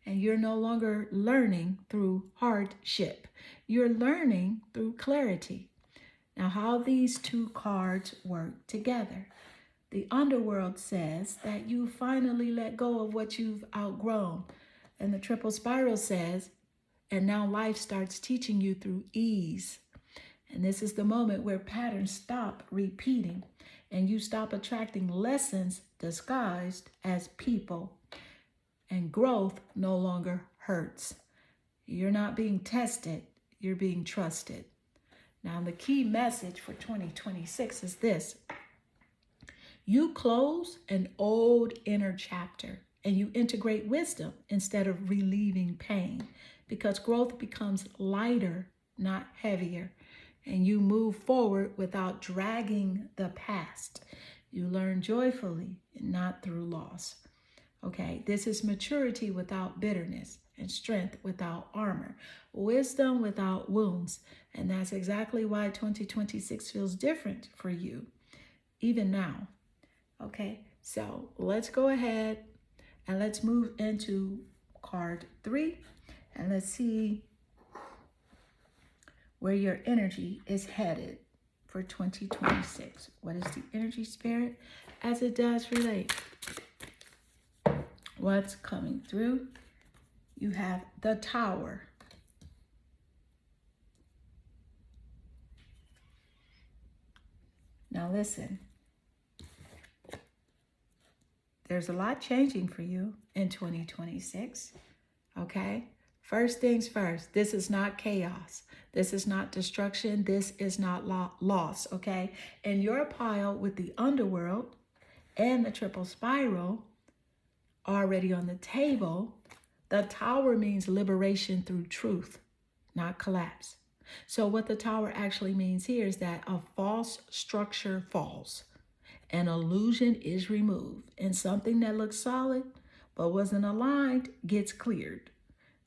And you're no longer learning through hardship. You're learning through clarity. Now, how these two cards work together. The underworld says that you finally let go of what you've outgrown. And the triple spiral says, and now life starts teaching you through ease. And this is the moment where patterns stop repeating and you stop attracting lessons disguised as people. And growth no longer hurts. You're not being tested, you're being trusted. Now, the key message for 2026 is this. You close an old inner chapter and you integrate wisdom instead of relieving pain, because growth becomes lighter, not heavier. And you move forward without dragging the past. You learn joyfully and not through loss. Okay, this is maturity without bitterness and strength without armor, wisdom without wounds. And that's exactly why 2026 feels different for you, even now. Okay, so let's go ahead and let's move into card 3 and let's see where your energy is headed for 2026. What is the energy, Spirit, as it does relate? What's coming through? You have the Tower. Now listen, there's a lot changing for you in 2026, okay? First things first, this is not chaos. This is not destruction. This is not loss, okay? And your pile with the underworld and the triple spiral already on the table, the tower means liberation through truth, not collapse. So what the tower actually means here is that a false structure falls, an illusion is removed, and something that looks solid but wasn't aligned gets cleared.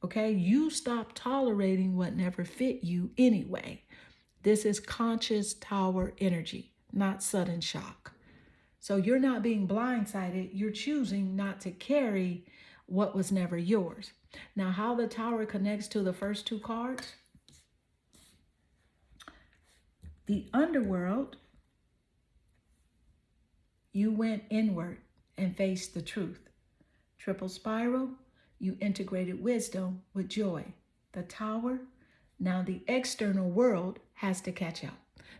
Okay, you stop tolerating what never fit you anyway. This is conscious tower energy, not sudden shock. So you're not being blindsided. You're choosing not to carry what was never yours. Now, how the tower connects to the first two cards. The underworld, you went inward and faced the truth. Triple spiral, you integrated wisdom with joy. The tower, now the external world has to catch up.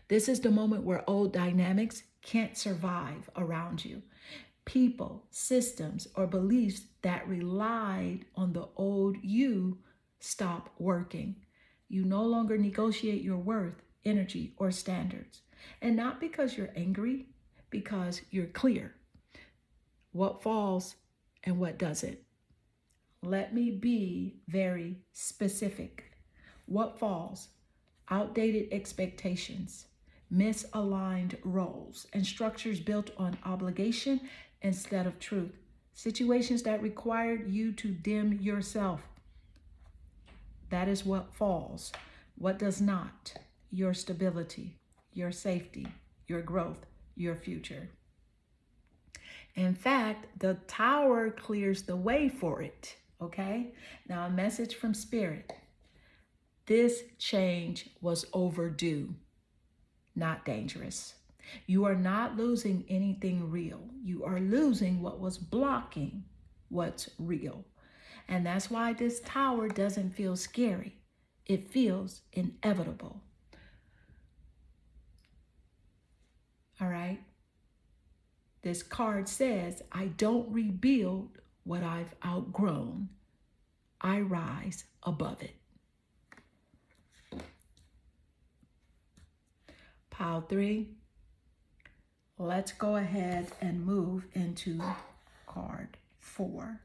This is the moment where old dynamics can't survive around you. People, systems, or beliefs that relied on the old you stop working. You no longer negotiate your worth, energy, or standards. And not because you're angry, because you're clear. What falls and what doesn't. Let me be very specific. What falls? Outdated expectations, misaligned roles, and structures built on obligation instead of truth. Situations that required you to dim yourself. That is what falls. What does not? Your stability, your safety, your growth, your future. In fact, the tower clears the way for it. Okay, now a message from Spirit. This change was overdue, not dangerous. You are not losing anything real. You are losing what was blocking what's real. And that's why this tower doesn't feel scary. It feels inevitable. All right. This card says, I don't rebuild what I've outgrown. I rise above it. Pile 3. Let's go ahead and move into card 4.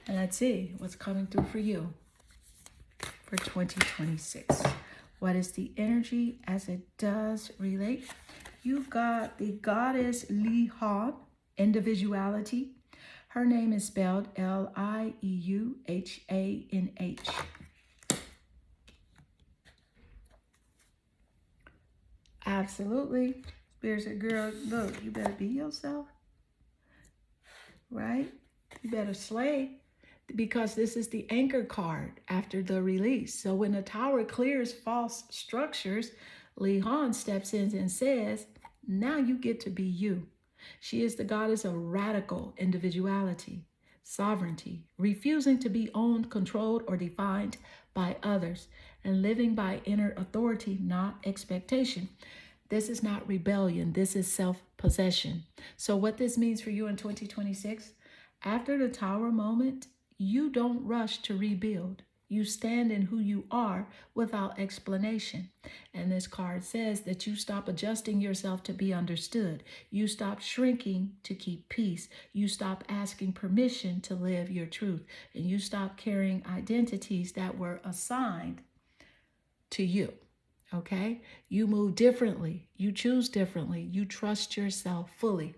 And let's see what's coming through for you for 2026. What is the energy as it does relate? You've got the goddess Lihan, individuality. Her name is spelled Lieuhanh. Absolutely. Spirit said, girl, look, you better be yourself. Right? You better slay. Because this is the anchor card after the release. So when the tower clears false structures, Lieuhanh steps in and says, now you get to be you. She is the goddess of radical individuality, sovereignty, refusing to be owned, controlled, or defined by others, and living by inner authority, not expectation. This is not rebellion. This is self-possession. So what this means for you in 2026, after the tower moment, you don't rush to rebuild. You stand in who you are without explanation. And this card says that you stop adjusting yourself to be understood. You stop shrinking to keep peace. You stop asking permission to live your truth. And you stop carrying identities that were assigned to you. Okay? You move differently. You choose differently. You trust yourself fully.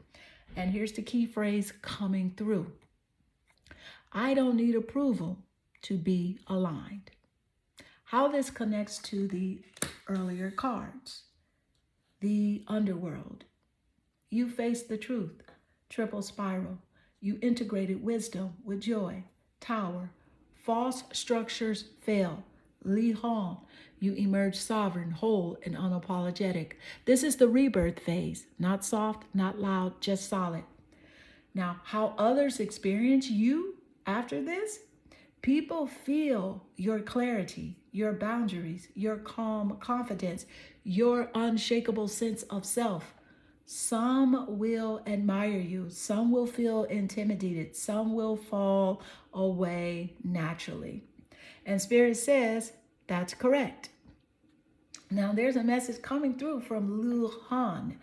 And here's the key phrase coming through. I don't need approval to be aligned. How this connects to the earlier cards. The underworld. You faced the truth. Triple spiral. You integrated wisdom with joy. Tower. False structures fail. Lieuhanh. You emerge sovereign, whole, and unapologetic. This is the rebirth phase. Not soft, not loud, just solid. Now, how others experience you after this? People feel your clarity, your boundaries, your calm confidence, your unshakable sense of self. Some will admire you. Some will feel intimidated. Some will fall away naturally. And Spirit says that's correct. Now, there's a message coming through from Lu Han.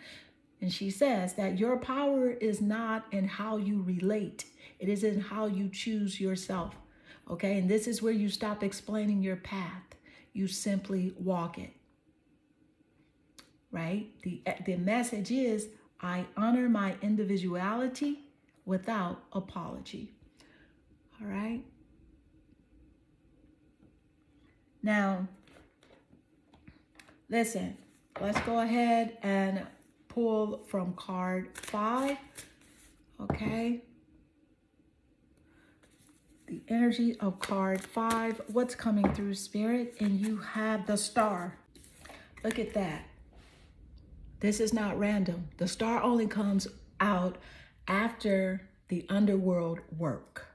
And she says that your power is not in how you relate, it is in how you choose yourself. Okay. And this is where you stop explaining your path, you simply walk it. Right? The message is I honor my individuality without apology. All right. Now, listen, let's go ahead and pull from card 5. Okay. The energy of card 5. What's coming through, Spirit? And you have the Star. Look at that. This is not random. The Star only comes out after the underworld work.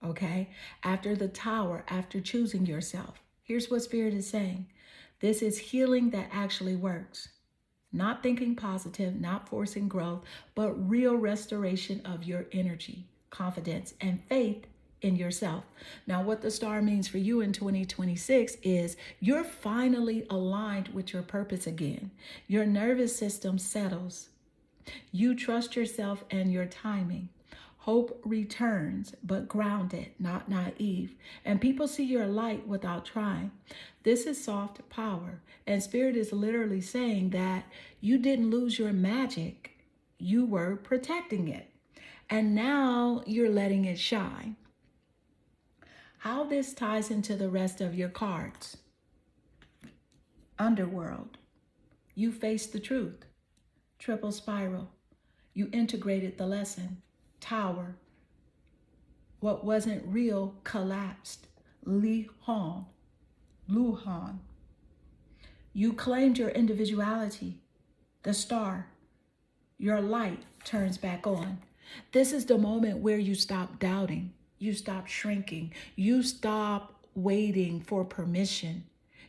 Okay. After the Tower, after choosing yourself. Here's what Spirit is saying. This is healing that actually works. Not thinking positive, not forcing growth, but real restoration of your energy, confidence, and faith in yourself. Now, what the Star means for you in 2026 is you're finally aligned with your purpose again. Your nervous system settles. You trust yourself and your timing. Hope returns, but grounded, not naive. And people see your light without trying. This is soft power. And Spirit is literally saying that you didn't lose your magic. You were protecting it. And now you're letting it shine. How this ties into the rest of your cards. Underworld. You faced the truth. Triple spiral. You integrated the lesson. Tower. What wasn't real collapsed. Luhan. You claimed your individuality. The Star. Your light turns back on. This is the moment where you stop doubting. You stop shrinking. You stop waiting for permission.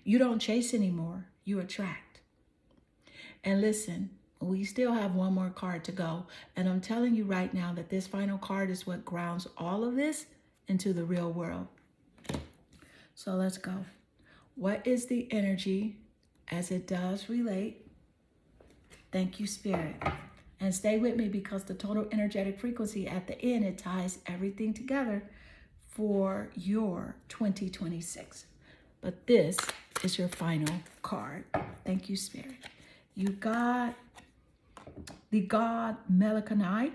You don't chase anymore. You attract. And listen, we still have one more card to go. And I'm telling you right now that this final card is what grounds all of this into the real world. So let's go. What is the energy as it does relate? Thank you, Spirit. And stay with me because the total energetic frequency at the end, it ties everything together for your 2026. But this is your final card. Thank you, Spirit. You got the god Melchizedek.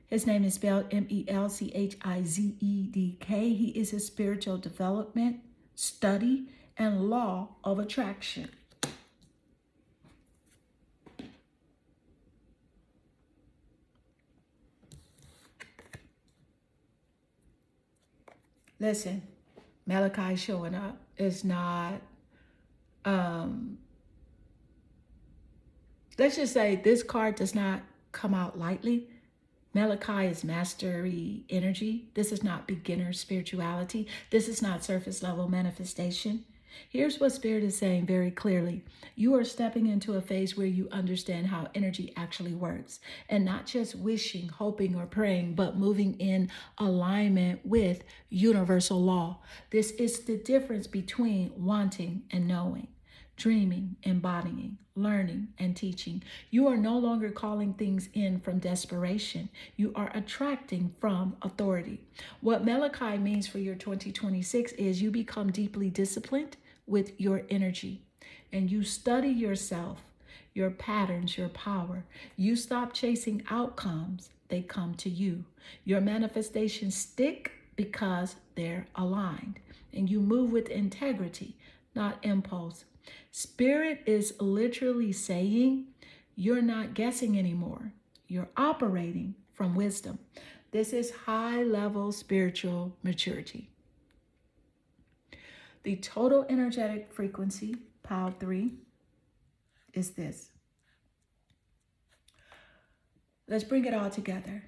His name is spelled Melchizedek. He is a spiritual development, study, and law of attraction. Listen, Malachi showing up is not, let's just say this card does not come out lightly. Malachi is mastery energy. This is not beginner spirituality. This is not surface level manifestation. Here's what Spirit is saying very clearly. You are stepping into a phase where you understand how energy actually works, and not just wishing, hoping, or praying, but moving in alignment with universal law. This is the difference between wanting and knowing, dreaming, embodying, learning, and teaching. You are no longer calling things in from desperation. You are attracting from authority. What Malachi means for your 2026 is you become deeply disciplined with your energy, and you study yourself, your patterns, your power. You stop chasing outcomes. They come to you. Your manifestations stick because they're aligned, and you move with integrity, not impulse. Spirit is literally saying, you're not guessing anymore. You're operating from wisdom. This is high-level spiritual maturity. The total energetic frequency, pile 3, is this. Let's bring it all together.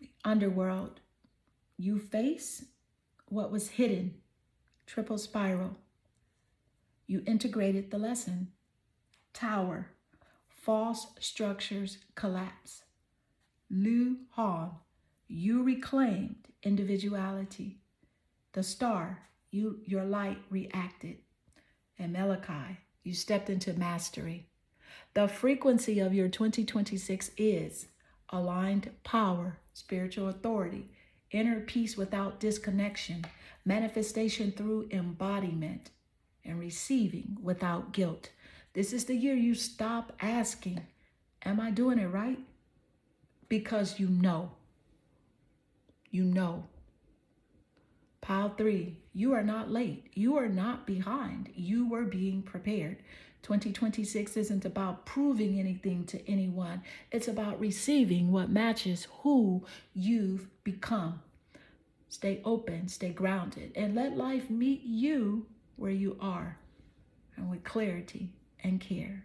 The underworld. You face what was hidden. Triple spiral. You integrated the lesson. Tower. false structures collapse. Lu Han, you reclaimed individuality. The star, your light reacted. And Malachi, you stepped into mastery. The frequency of your 2026 is aligned power, spiritual authority, inner peace without disconnection, manifestation through embodiment, and receiving without guilt. This is the year you stop asking, am I doing it right? Because you know. You know. Pile 3, you are not late. You are not behind. You were being prepared. 2026 isn't about proving anything to anyone. It's about receiving what matches who you've become. Stay open, stay grounded, and let life meet you where you are, and with clarity and care.